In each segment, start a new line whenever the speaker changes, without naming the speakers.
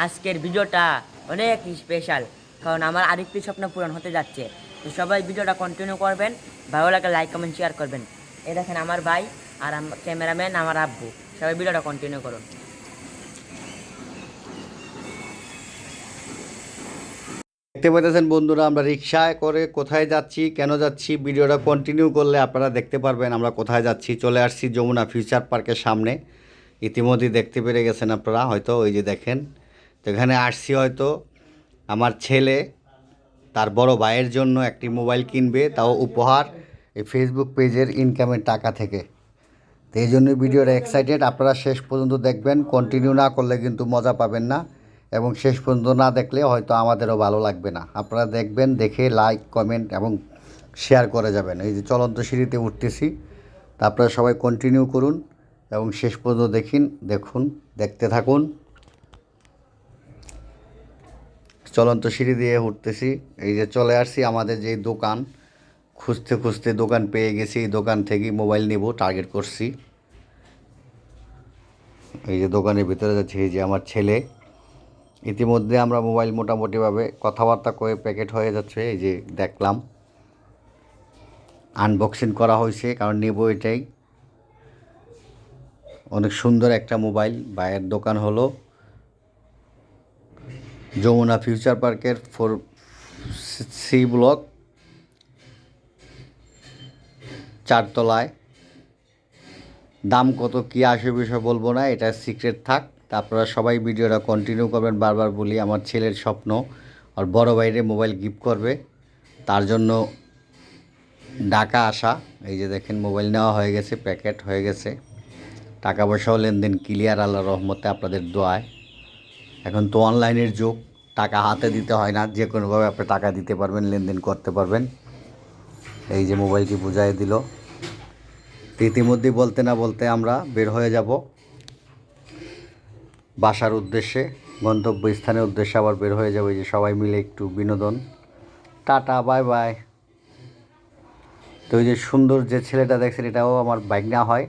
আজকের ভিডিওটা অনেক স্পেশাল, কারণ আমার আরেকটি স্বপ্ন পূরণ হতে যাচ্ছে। তো সবাই ভিডিওটা কন্টিনিউ করবেন, ভালো লাগে লাইক কমেন্ট শেয়ার করবেন। এই দেখেন আমার ভাই আর ক্যামেরাম্যান আমার আব্বু, সবাই ভিডিওটা কন্টিনিউ করুন।
দেখতে পাইতেছেন বন্ধুরা, আমরা রিক্সায় করে কোথায় যাচ্ছি, কেন যাচ্ছি, ভিডিওটা কন্টিনিউ করলে আপনারা দেখতে পারবেন আমরা কোথায় যাচ্ছি। চলে আসছি যমুনা ফিউচার পার্কের সামনে। ইতিমধ্যেই দেখতে পেরে গেছেন আপনারা হয়তো, ওই যে দেখেন। তো এখানে আসছি হয়তো আমার ছেলে তার বড় ভাইয়ের জন্য একটি মোবাইল কিনবে, তাও উপহার, এই ফেসবুক পেজের ইনকামের টাকা থেকে। তো এই জন্যই ভিডিওটা এক্সাইটেড। আপনারা শেষ পর্যন্ত দেখবেন, কন্টিনিউ না করলে কিন্তু মজা পাবেন না, এবং শেষ পর্যন্ত না দেখলে হয়তো আমাদেরও ভালো লাগবে না। আপনারা দেখবেন, দেখে লাইক কমেন্ট এবং শেয়ার করে যাবেন। এই যে চলন্ত সিঁড়িতে উঠতেছি, তা আপনারা সবাই কন্টিনিউ করুন এবং শেষ পর্যন্ত দেখতে থাকুন। চলন্ত সিঁড়ি দিয়ে উঠতেছি, এই যে চলে আসছি আমাদের যে দোকান। খুঁজতে খুঁজতে দোকান পেয়ে গেছি, এই দোকান থেকেই মোবাইল নেব টার্গেট করছি। এই যে দোকানের ভিতরে যাচ্ছি, এই যে আমার ছেলে। ইতিমধ্যে আমরা মোবাইল মোটামুটিভাবে কথাবার্তা করে প্যাকেট হয়ে যাচ্ছে। এই যে দেখলাম আনবক্সিং করা হয়েছে, কারণ নেব এটাই। অনেক সুন্দর একটা মোবাইল। ভাইয়ের দোকান হলো যমুনা ফিউচার পার্কের 4C ব্লক, 4 তলায়। দাম কত কী আসে বিষয় বলবো না, এটা সিক্রেট থাক। তা আপনারা সবাই ভিডিওটা কন্টিনিউ করবেন। বারবার বলি, আমার ছেলের স্বপ্ন আর বড় ভাইরে মোবাইল গিফট করবে, তার জন্য ঢাকা আসা। এই যে দেখেন মোবাইল নেওয়া হয়ে গেছে, প্যাকেট হয়ে গেছে, টাকা পয়সাও লেনদেন ক্লিয়ার আল্লাহর রহমতে, আপনাদের দোয়ায়। এখন তো অনলাইনের যুগ, টাকা হাতে দিতে হয় না, যে কোনোভাবে আপনি টাকা দিতে পারবেন, লেনদেন করতে পারবেন। এই যে মোবাইলটি বুঝাই দিল। ইতিমধ্যেই বলতে না বলতে আমরা বের হয়ে যাব বাসার উদ্দেশ্যে, গন্তব্যস্থানের উদ্দেশ্যে আবার বের হয়ে যাবো। এই যে সবাই মিলে একটু বিনোদন। Tata, bye bye. তো ওই যে সুন্দর যে ছেলেটা দেখছেন, এটাও আমার ভাগ্না হয়।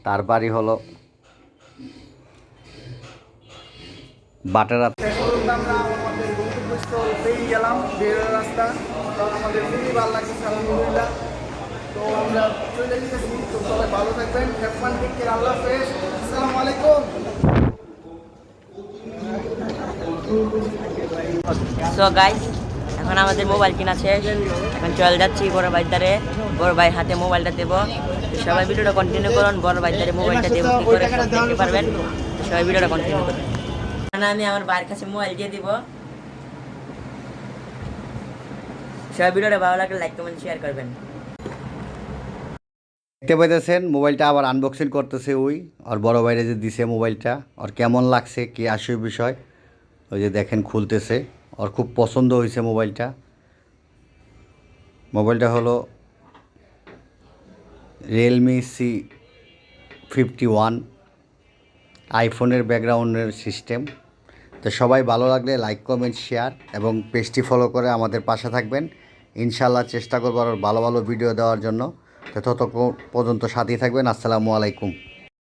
তার বাড়ি হলো বাটেরা।
আমরা আমাদের গন্তব্যস্থল পেয়ে গেলাম, বের রাস্তা। তো আমাদের খুবই ভালো লাগছে, আলহামদুলিল্লাহ। তো আমরা চলে যেতেছি। তো সবাই ভালো থাকবেন, হ্যাপফান, টেক কেয়ার, আল্লাহ হাফেজ, আসসালামু আলাইকুম।
সো গাইস, এখন আমাদের মোবাইল কিনা শেষ, এখন চলে যাচ্ছি বড় ভাই দ্বারে। বড় ভাই হাতে মোবাইলটা দেবো। সবাই ভিডিওটা কন্টিনিউ করুন, বড় ভাই দ্বারে মোবাইলটা দেবো কী করে সব দেখতে পারবেন। সবাই ভিডিওটা কন্টিনিউ করুন। আমি আমার ভাইয়ের কাছে মোবাইল দিয়ে দিব। সবাই ভিডিওটা ভালো লাগলে লাইক কমেন্ট শেয়ার করবেন।
দেখতে পাইতেছেন মোবাইলটা আবার আনবক্সিং করতেছে ওই, আর বড় ভাইরে যে দিছে মোবাইলটা, আর কেমন লাগছে কি আসে বিষয়। ওই যে দেখেন খুলতেছে, ওর খুব পছন্দ হয়েছে মোবাইলটা। মোবাইলটা হলো রিয়েলমি C51, আইফোনের ব্যাকগ্রাউন্ডের সিস্টেম। তো সবাই ভালো লাগলে লাইক কমেন্ট শেয়ার এবং পেজটি ফলো করে আমাদের পাশে থাকবেন। ইনশাল্লাহ চেষ্টা করবো আরও ভালো ভালো ভিডিও দেওয়ার জন্য। তো ততক্ষণ পর্যন্ত সাথেই থাকবেন। আসসালামু আলাইকুম।